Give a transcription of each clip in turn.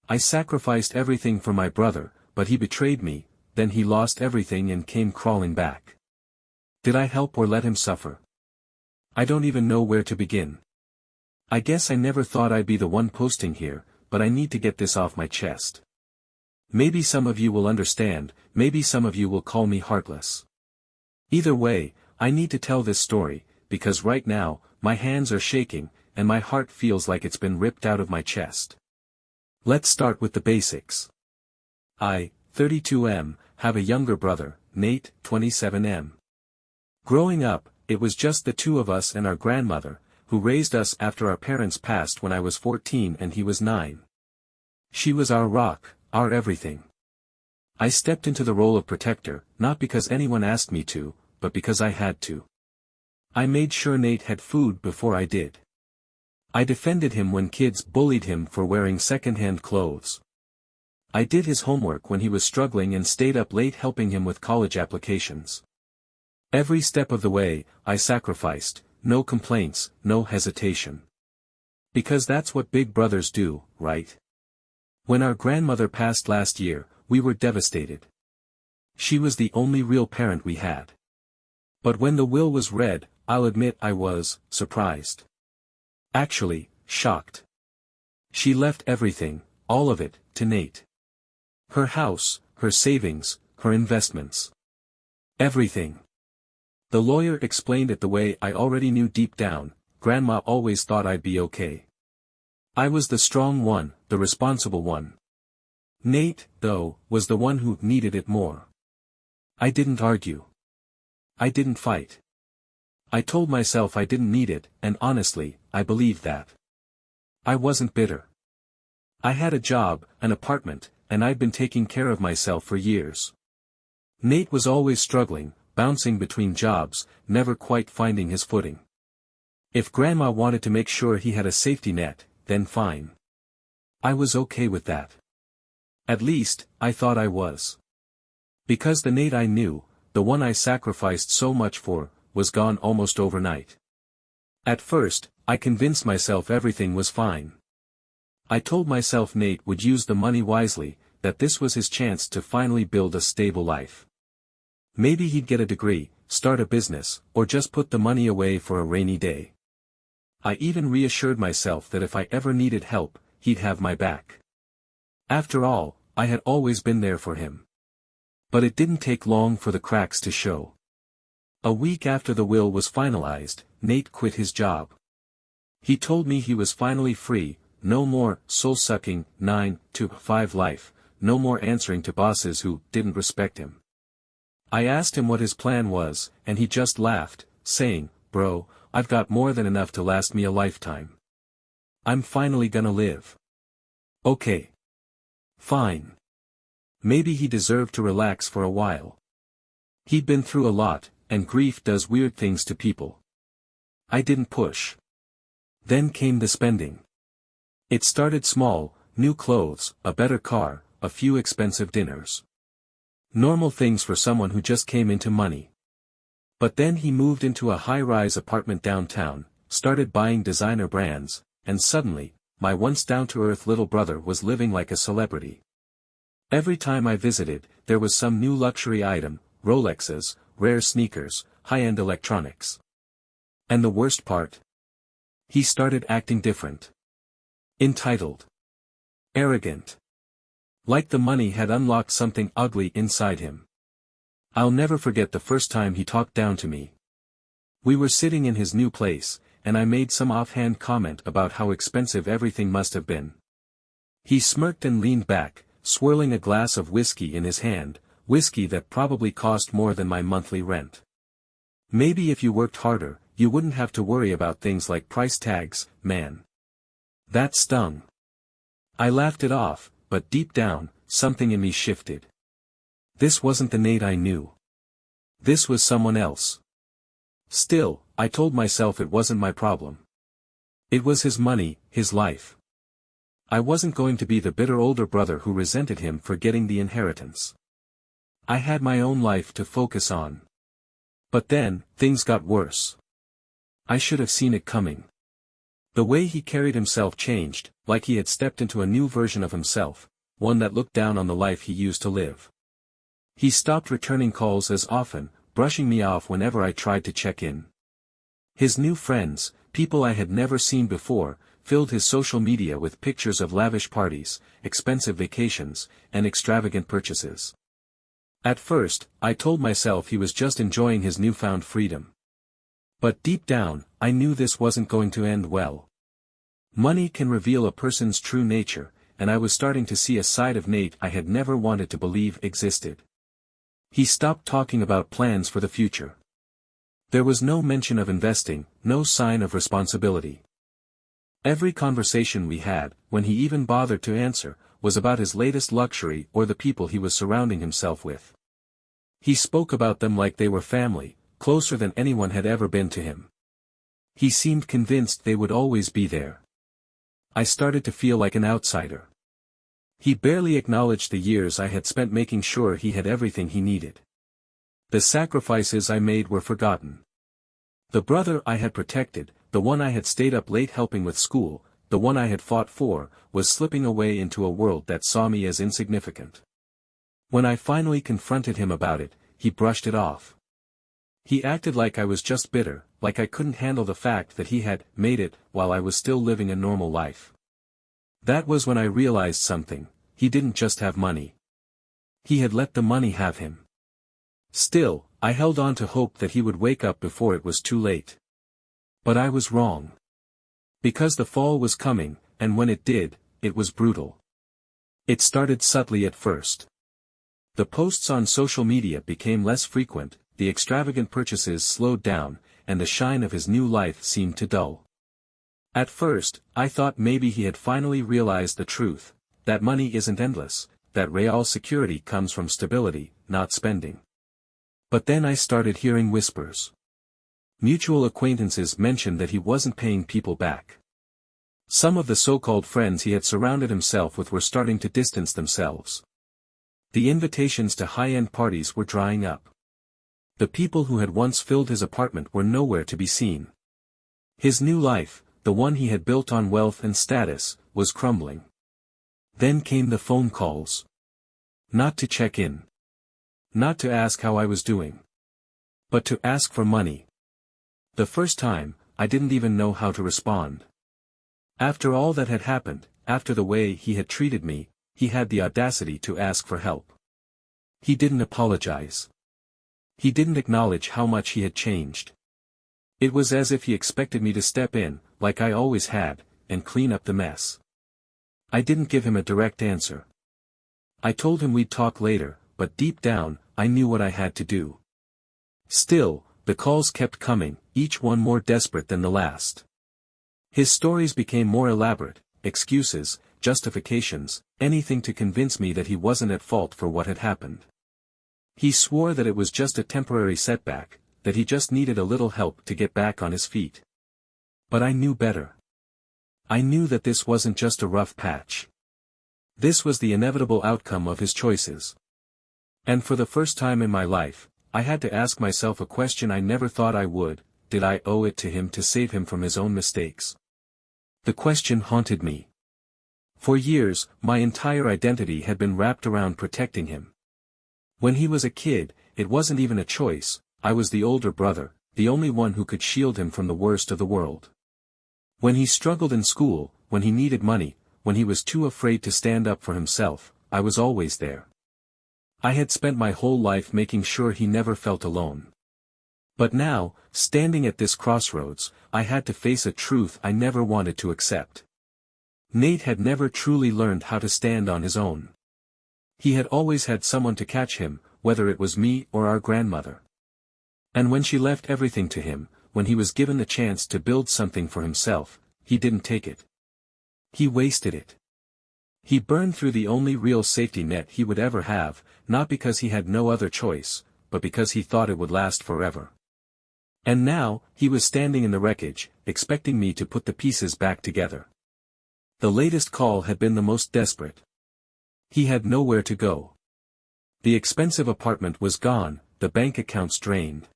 I sacrificed everything for my brother, but he betrayed me, then he lost everything and came crawling back. Did I help or let him suffer? I don't even know where to begin. I guess I never thought I'd be the one posting here, but I need to get this off my chest. Maybe some of you will understand, maybe some of you will call me heartless. Either way, I need to tell this story, because right now, my hands are shaking, and my heart feels like it's been ripped out of my chest. Let's start with the basics. I, 32M, have a younger brother, Nate, 27M. Growing up, it was just the two of us and our grandmother, who raised us after our parents passed when I was 14 and he was 9. She was our rock, our everything. I stepped into the role of protector, not because anyone asked me to, but because I had to. I made sure Nate had food before I did. I defended him when kids bullied him for wearing second-hand clothes. I did his homework when he was struggling and stayed up late helping him with college applications. Every step of the way, I sacrificed, no complaints, no hesitation. Because that's what big brothers do, right? When our grandmother passed last year, we were devastated. She was the only real parent we had. But when the will was read, I'll admit I was surprised. Actually, shocked. She left everything, all of it, to Nate. Her house, her savings, her investments. Everything. The lawyer explained it the way I already knew deep down. Grandma always thought I'd be okay. I was the strong one, the responsible one. Nate, though, was the one who needed it more. I didn't argue. I didn't fight. I told myself I didn't need it, and honestly, I believed that. I wasn't bitter. I had a job, an apartment, and I'd been taking care of myself for years. Nate was always struggling, bouncing between jobs, never quite finding his footing. If Grandma wanted to make sure he had a safety net, then fine. I was okay with that. At least, I thought I was. Because the Nate I knew, the one I sacrificed so much for, was gone almost overnight. At first, I convinced myself everything was fine. I told myself Nate would use the money wisely, that this was his chance to finally build a stable life. Maybe he'd get a degree, start a business, or just put the money away for a rainy day. I even reassured myself that if I ever needed help, he'd have my back. After all, I had always been there for him. But it didn't take long for the cracks to show. A week after the will was finalized, Nate quit his job. He told me he was finally free, no more soul-sucking 9-to-5 life, no more answering to bosses who didn't respect him. I asked him what his plan was, and he just laughed, saying, "Bro, I've got more than enough to last me a lifetime. I'm finally gonna live." Okay. Fine. Maybe he deserved to relax for a while. He'd been through a lot, and grief does weird things to people. I didn't push. Then came the spending. It started small, new clothes, a better car, a few expensive dinners. Normal things for someone who just came into money. But then he moved into a high-rise apartment downtown, started buying designer brands, and suddenly, my once down-to-earth little brother was living like a celebrity. Every time I visited, there was some new luxury item, Rolexes, rare sneakers, high-end electronics. And the worst part? He started acting different. Entitled. Arrogant. Like the money had unlocked something ugly inside him. I'll never forget the first time he talked down to me. We were sitting in his new place, and I made some offhand comment about how expensive everything must have been. He smirked and leaned back, swirling a glass of whiskey in his hand, whiskey that probably cost more than my monthly rent. Maybe if you worked harder, you wouldn't have to worry about things like price tags, man. That stung. I laughed it off, but deep down, something in me shifted. This wasn't the Nate I knew. This was someone else. Still, I told myself it wasn't my problem. It was his money, his life. I wasn't going to be the bitter older brother who resented him for getting the inheritance. I had my own life to focus on. But then, things got worse. I should have seen it coming. The way he carried himself changed, like he had stepped into a new version of himself, one that looked down on the life he used to live. He stopped returning calls as often, brushing me off whenever I tried to check in. His new friends, people I had never seen before, filled his social media with pictures of lavish parties, expensive vacations, and extravagant purchases. At first, I told myself he was just enjoying his newfound freedom. But deep down, I knew this wasn't going to end well. Money can reveal a person's true nature, and I was starting to see a side of Nate I had never wanted to believe existed. He stopped talking about plans for the future. There was no mention of investing, no sign of responsibility. Every conversation we had, when he even bothered to answer, was about his latest luxury or the people he was surrounding himself with. He spoke about them like they were family, closer than anyone had ever been to him. He seemed convinced they would always be there. I started to feel like an outsider. He barely acknowledged the years I had spent making sure he had everything he needed. The sacrifices I made were forgotten. The brother I had protected, the one I had stayed up late helping with school, the one I had fought for, was slipping away into a world that saw me as insignificant. When I finally confronted him about it, he brushed it off. He acted like I was just bitter, like I couldn't handle the fact that he had made it while I was still living a normal life. That was when I realized something: he didn't just have money. He had let the money have him. Still, I held on to hope that he would wake up before it was too late. But I was wrong. Because the fall was coming, and when it did, it was brutal. It started subtly at first. The posts on social media became less frequent, the extravagant purchases slowed down, and the shine of his new life seemed to dull. At first, I thought maybe he had finally realized the truth, that money isn't endless, that real security comes from stability, not spending. But then I started hearing whispers. Mutual acquaintances mentioned that he wasn't paying people back. Some of the so-called friends he had surrounded himself with were starting to distance themselves. The invitations to high-end parties were drying up. The people who had once filled his apartment were nowhere to be seen. His new life, the one he had built on wealth and status, was crumbling. Then came the phone calls. Not to check in. Not to ask how I was doing. But to ask for money. The first time, I didn't even know how to respond. After all that had happened, after the way he had treated me, he had the audacity to ask for help. He didn't apologize. He didn't acknowledge how much he had changed. It was as if he expected me to step in, like I always had, and clean up the mess. I didn't give him a direct answer. I told him we'd talk later, but deep down, I knew what I had to do. Still, the calls kept coming, each one more desperate than the last. His stories became more elaborate, excuses, justifications, anything to convince me that he wasn't at fault for what had happened. He swore that it was just a temporary setback, that he just needed a little help to get back on his feet. But I knew better. I knew that this wasn't just a rough patch. This was the inevitable outcome of his choices. And for the first time in my life, I had to ask myself a question I never thought I would: did I owe it to him to save him from his own mistakes? The question haunted me. For years, my entire identity had been wrapped around protecting him. When he was a kid, it wasn't even a choice. I was the older brother, the only one who could shield him from the worst of the world. When he struggled in school, when he needed money, when he was too afraid to stand up for himself, I was always there. I had spent my whole life making sure he never felt alone. But now, standing at this crossroads, I had to face a truth I never wanted to accept. Nate had never truly learned how to stand on his own. He had always had someone to catch him, whether it was me or our grandmother. And when she left everything to him, when he was given the chance to build something for himself, he didn't take it. He wasted it. He burned through the only real safety net he would ever have, not because he had no other choice, but because he thought it would last forever. And now, he was standing in the wreckage, expecting me to put the pieces back together. The latest call had been the most desperate. He had nowhere to go. The expensive apartment was gone, the bank accounts drained.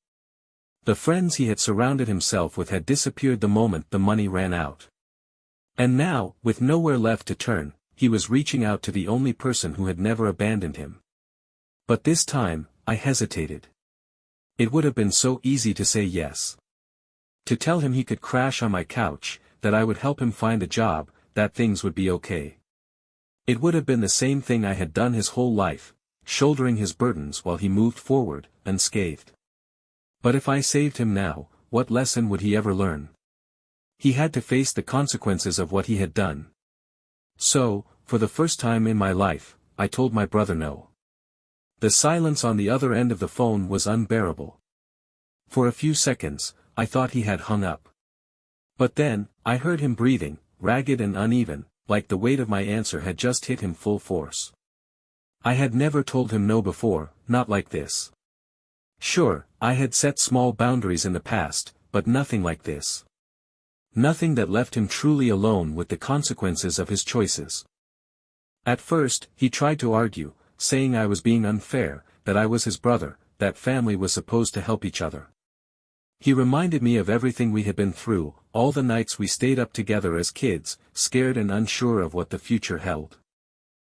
The friends he had surrounded himself with had disappeared the moment the money ran out. And now, with nowhere left to turn, he was reaching out to the only person who had never abandoned him. But this time, I hesitated. It would have been so easy to say yes. To tell him he could crash on my couch, that I would help him find a job, that things would be okay. It would have been the same thing I had done his whole life, shouldering his burdens while he moved forward, unscathed. But if I saved him now, what lesson would he ever learn? He had to face the consequences of what he had done. So, for the first time in my life, I told my brother no. The silence on the other end of the phone was unbearable. For a few seconds, I thought he had hung up. But then, I heard him breathing, ragged and uneven, like the weight of my answer had just hit him full force. I had never told him no before, not like this. Sure, I had set small boundaries in the past, but nothing like this. Nothing that left him truly alone with the consequences of his choices. At first, he tried to argue, saying I was being unfair, that I was his brother, that family was supposed to help each other. He reminded me of everything we had been through, all the nights we stayed up together as kids, scared and unsure of what the future held.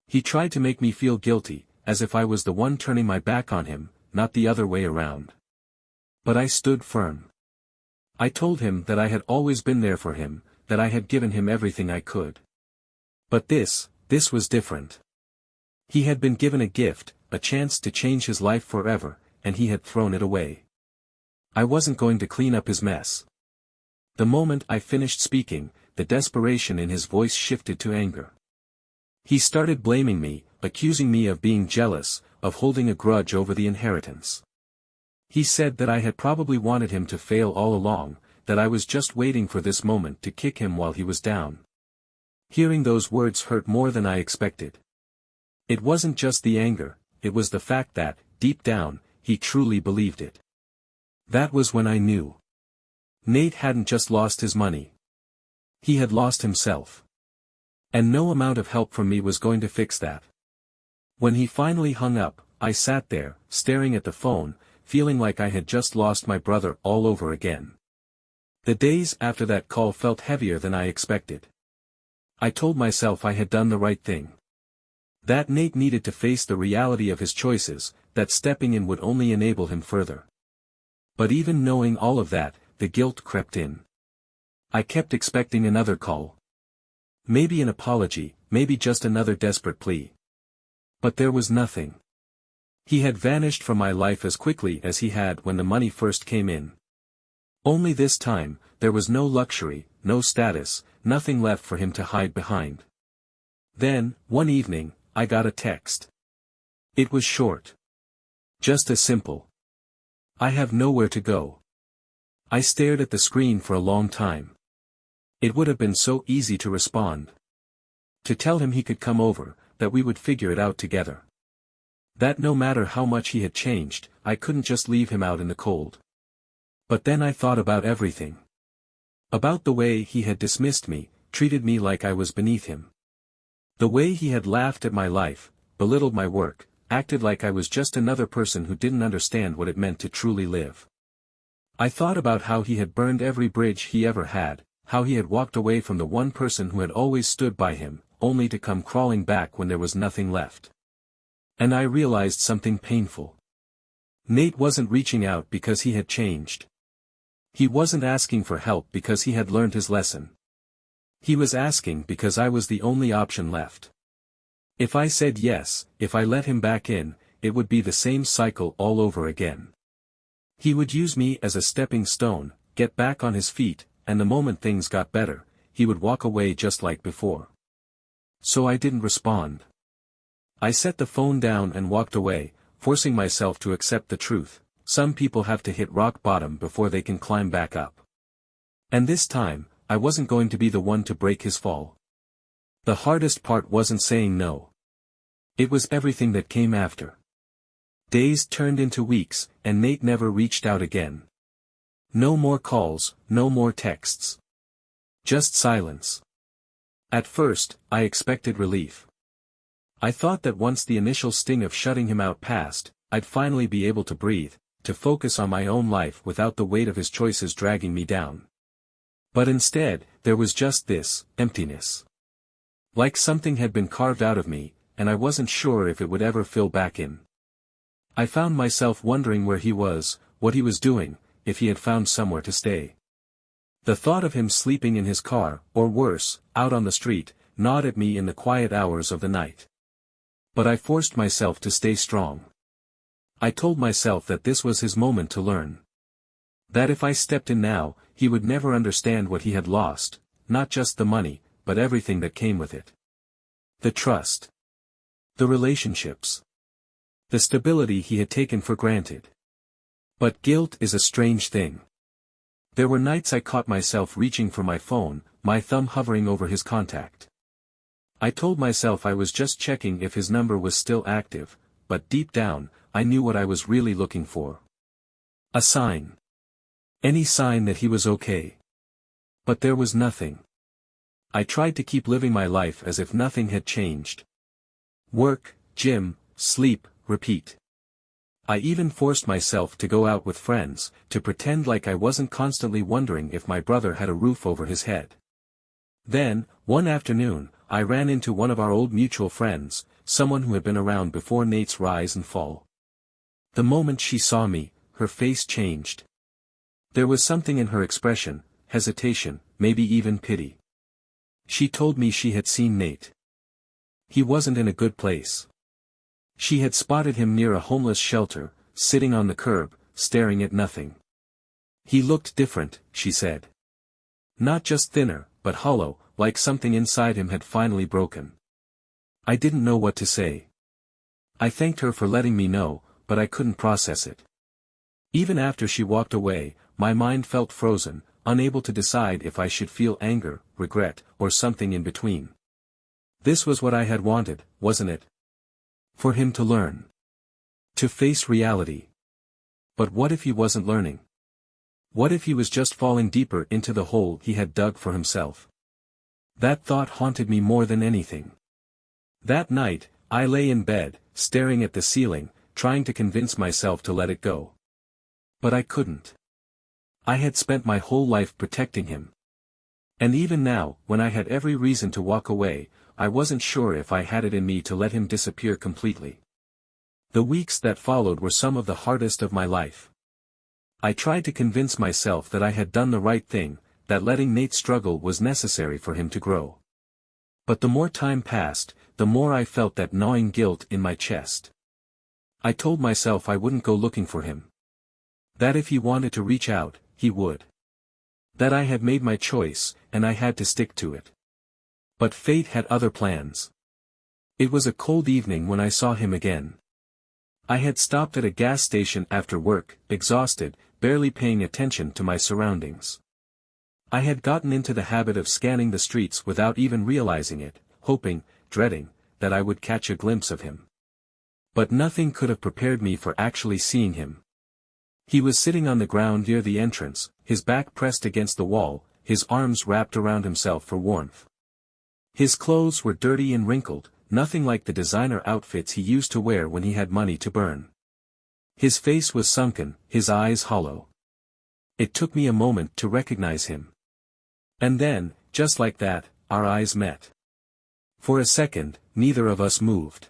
He tried to make me feel guilty, as if I was the one turning my back on him, not the other way around. But I stood firm. I told him that I had always been there for him, that I had given him everything I could. But this was different. He had been given a gift, a chance to change his life forever, and he had thrown it away. I wasn't going to clean up his mess. The moment I finished speaking, the desperation in his voice shifted to anger. He started blaming me, accusing me of being jealous, of holding a grudge over the inheritance. He said that I had probably wanted him to fail all along, that I was just waiting for this moment to kick him while he was down. Hearing those words hurt more than I expected. It wasn't just the anger, it was the fact that, deep down, he truly believed it. That was when I knew. Nate hadn't just lost his money. He had lost himself. And no amount of help from me was going to fix that. When he finally hung up, I sat there, staring at the phone, feeling like I had just lost my brother all over again. The days after that call felt heavier than I expected. I told myself I had done the right thing. That Nate needed to face the reality of his choices, that stepping in would only enable him further. But even knowing all of that, the guilt crept in. I kept expecting another call. Maybe an apology, maybe just another desperate plea. But there was nothing. He had vanished from my life as quickly as he had when the money first came in. Only this time, there was no luxury, no status, nothing left for him to hide behind. Then, one evening, I got a text. It was short. Just as simple. I have nowhere to go. I stared at the screen for a long time. It would have been so easy to respond. To tell him he could come over, that we would figure it out together. That no matter how much he had changed, I couldn't just leave him out in the cold. But then I thought about everything. About the way he had dismissed me, treated me like I was beneath him. The way he had laughed at my life, belittled my work, acted like I was just another person who didn't understand what it meant to truly live. I thought about how he had burned every bridge he ever had, how he had walked away from the one person who had always stood by him, only to come crawling back when there was nothing left. And I realized something painful. Nate wasn't reaching out because he had changed. He wasn't asking for help because he had learned his lesson. He was asking because I was the only option left. If I said yes, if I let him back in, it would be the same cycle all over again. He would use me as a stepping stone, get back on his feet, and the moment things got better, he would walk away just like before. So I didn't respond. I set the phone down and walked away, forcing myself to accept the truth. Some people have to hit rock bottom before they can climb back up. And this time, I wasn't going to be the one to break his fall. The hardest part wasn't saying no. It was everything that came after. Days turned into weeks, and Nate never reached out again. No more calls, no more texts. Just silence. At first, I expected relief. I thought that once the initial sting of shutting him out passed, I'd finally be able to breathe, to focus on my own life without the weight of his choices dragging me down. But instead, there was just this, emptiness. Like something had been carved out of me, and I wasn't sure if it would ever fill back in. I found myself wondering where he was, what he was doing, if he had found somewhere to stay. The thought of him sleeping in his car, or worse, out on the street, gnawed at me in the quiet hours of the night. But I forced myself to stay strong. I told myself that this was his moment to learn. That if I stepped in now, he would never understand what he had lost, not just the money, but everything that came with it. The trust. The relationships. The stability he had taken for granted. But guilt is a strange thing. There were nights I caught myself reaching for my phone, my thumb hovering over his contact. I told myself I was just checking if his number was still active, but deep down, I knew what I was really looking for. A sign. Any sign that he was okay. But there was nothing. I tried to keep living my life as if nothing had changed. Work, gym, sleep, repeat. I even forced myself to go out with friends, to pretend like I wasn't constantly wondering if my brother had a roof over his head. Then, one afternoon, I ran into one of our old mutual friends, someone who had been around before Nate's rise and fall. The moment she saw me, her face changed. There was something in her expression, hesitation, maybe even pity. She told me she had seen Nate. He wasn't in a good place. She had spotted him near a homeless shelter, sitting on the curb, staring at nothing. He looked different, she said. Not just thinner, but hollow, like something inside him had finally broken. I didn't know what to say. I thanked her for letting me know, but I couldn't process it. Even after she walked away, my mind felt frozen, unable to decide if I should feel anger, regret, or something in between. This was what I had wanted, wasn't it? For him to learn. To face reality. But what if he wasn't learning? What if he was just falling deeper into the hole he had dug for himself? That thought haunted me more than anything. That night, I lay in bed, staring at the ceiling, trying to convince myself to let it go. But I couldn't. I had spent my whole life protecting him. And even now, when I had every reason to walk away, I wasn't sure if I had it in me to let him disappear completely. The weeks that followed were some of the hardest of my life. I tried to convince myself that I had done the right thing, that letting Nate struggle was necessary for him to grow. But the more time passed, the more I felt that gnawing guilt in my chest. I told myself I wouldn't go looking for him. That if he wanted to reach out, he would. That I had made my choice, and I had to stick to it. But fate had other plans. It was a cold evening when I saw him again. I had stopped at a gas station after work, exhausted, barely paying attention to my surroundings. I had gotten into the habit of scanning the streets without even realizing it, hoping, dreading, that I would catch a glimpse of him. But nothing could have prepared me for actually seeing him. He was sitting on the ground near the entrance, his back pressed against the wall, his arms wrapped around himself for warmth. His clothes were dirty and wrinkled, nothing like the designer outfits he used to wear when he had money to burn. His face was sunken, his eyes hollow. It took me a moment to recognize him. And then, just like that, our eyes met. For a second, neither of us moved.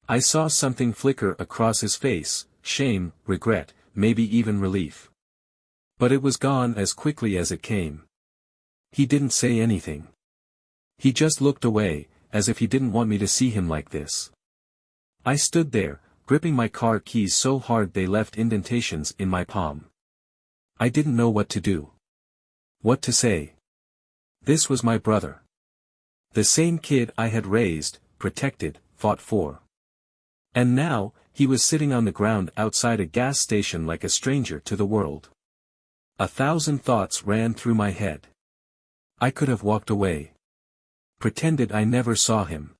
I saw something flicker across his face, shame, regret, maybe even relief. But it was gone as quickly as it came. He didn't say anything. He just looked away, as if he didn't want me to see him like this. I stood there, gripping my car keys so hard they left indentations in my palm. I didn't know what to do. What to say. This was my brother. The same kid I had raised, protected, fought for. And now, he was sitting on the ground outside a gas station like a stranger to the world. 1,000 thoughts ran through my head. I could have walked away. Pretended I never saw him.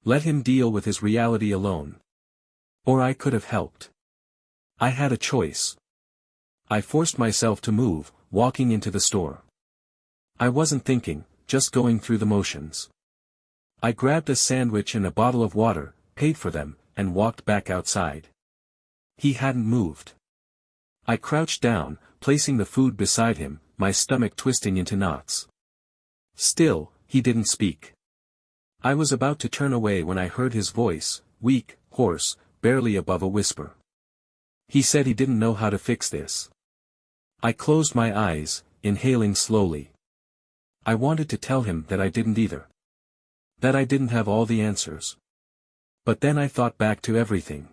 Let him deal with his reality alone. Or I could have helped. I had a choice. I forced myself to move, walking into the store. I wasn't thinking, just going through the motions. I grabbed a sandwich and a bottle of water, paid for them, and walked back outside. He hadn't moved. I crouched down, placing the food beside him, my stomach twisting into knots. Still, he didn't speak. I was about to turn away when I heard his voice, weak, hoarse, barely above a whisper. He said he didn't know how to fix this. I closed my eyes, inhaling slowly. I wanted to tell him that I didn't either. That I didn't have all the answers. But then I thought back to everything.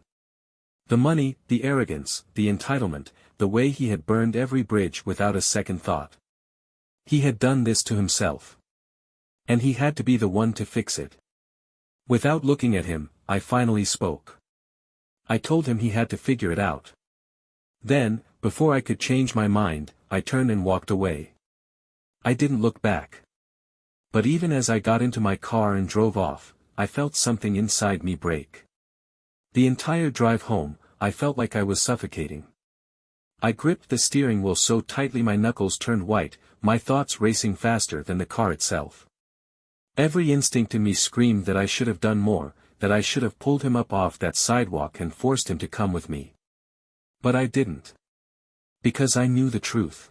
The money, the arrogance, the entitlement, the way he had burned every bridge without a second thought. He had done this to himself. And he had to be the one to fix it. Without looking at him, I finally spoke. I told him he had to figure it out. Then, before I could change my mind, I turned and walked away. I didn't look back. But even as I got into my car and drove off, I felt something inside me break. The entire drive home, I felt like I was suffocating. I gripped the steering wheel so tightly my knuckles turned white, my thoughts racing faster than the car itself. Every instinct in me screamed that I should have done more, that I should have pulled him up off that sidewalk and forced him to come with me. But I didn't. Because I knew the truth.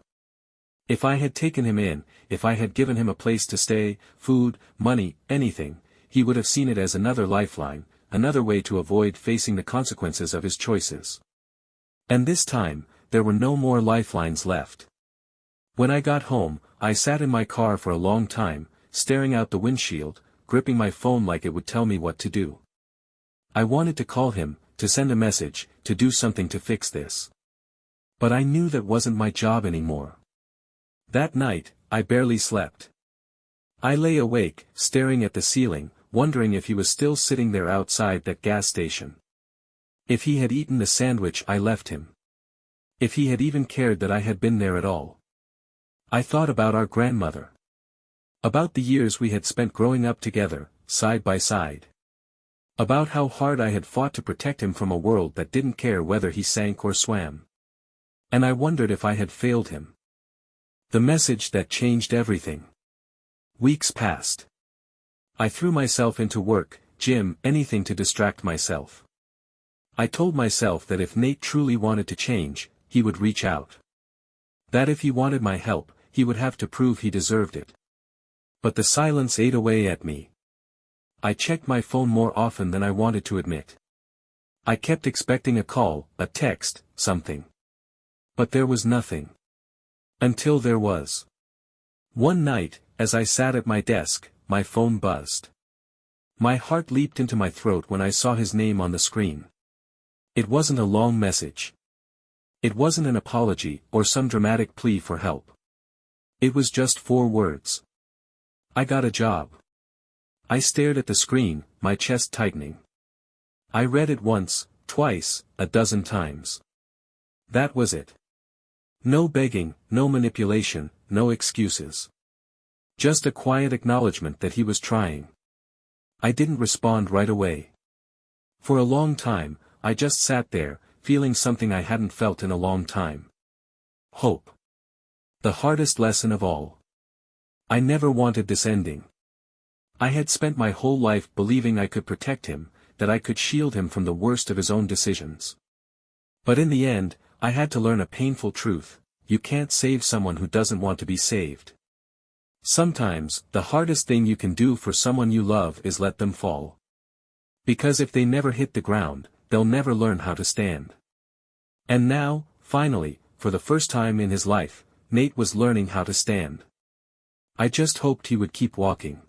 If I had taken him in, if I had given him a place to stay, food, money, anything, he would have seen it as another lifeline, another way to avoid facing the consequences of his choices. And this time, there were no more lifelines left. When I got home, I sat in my car for a long time, staring out the windshield, gripping my phone like it would tell me what to do. I wanted to call him, to send a message, to do something to fix this. But I knew that wasn't my job anymore. That night, I barely slept. I lay awake, staring at the ceiling, wondering if he was still sitting there outside that gas station. If he had eaten the sandwich I left him. If he had even cared that I had been there at all. I thought about our grandmother. About the years we had spent growing up together, side by side. About how hard I had fought to protect him from a world that didn't care whether he sank or swam. And I wondered if I had failed him. The message that changed everything. Weeks passed. I threw myself into work, gym, anything to distract myself. I told myself that if Nate truly wanted to change, he would reach out. That if he wanted my help, he would have to prove he deserved it. But the silence ate away at me. I checked my phone more often than I wanted to admit. I kept expecting a call, a text, something. But there was nothing. Until there was. One night, as I sat at my desk, my phone buzzed. My heart leaped into my throat when I saw his name on the screen. It wasn't a long message. It wasn't an apology or some dramatic plea for help. It was just 4 words. I got a job. I stared at the screen, my chest tightening. I read it once, twice, a dozen times. That was it. No begging, no manipulation, no excuses. Just a quiet acknowledgement that he was trying. I didn't respond right away. For a long time, I just sat there, feeling something I hadn't felt in a long time. Hope. The hardest lesson of all. I never wanted this ending. I had spent my whole life believing I could protect him, that I could shield him from the worst of his own decisions. But in the end, I had to learn a painful truth: you can't save someone who doesn't want to be saved. Sometimes, the hardest thing you can do for someone you love is let them fall. Because if they never hit the ground, they'll never learn how to stand. And now, finally, for the first time in his life, Nate was learning how to stand. I just hoped he would keep walking.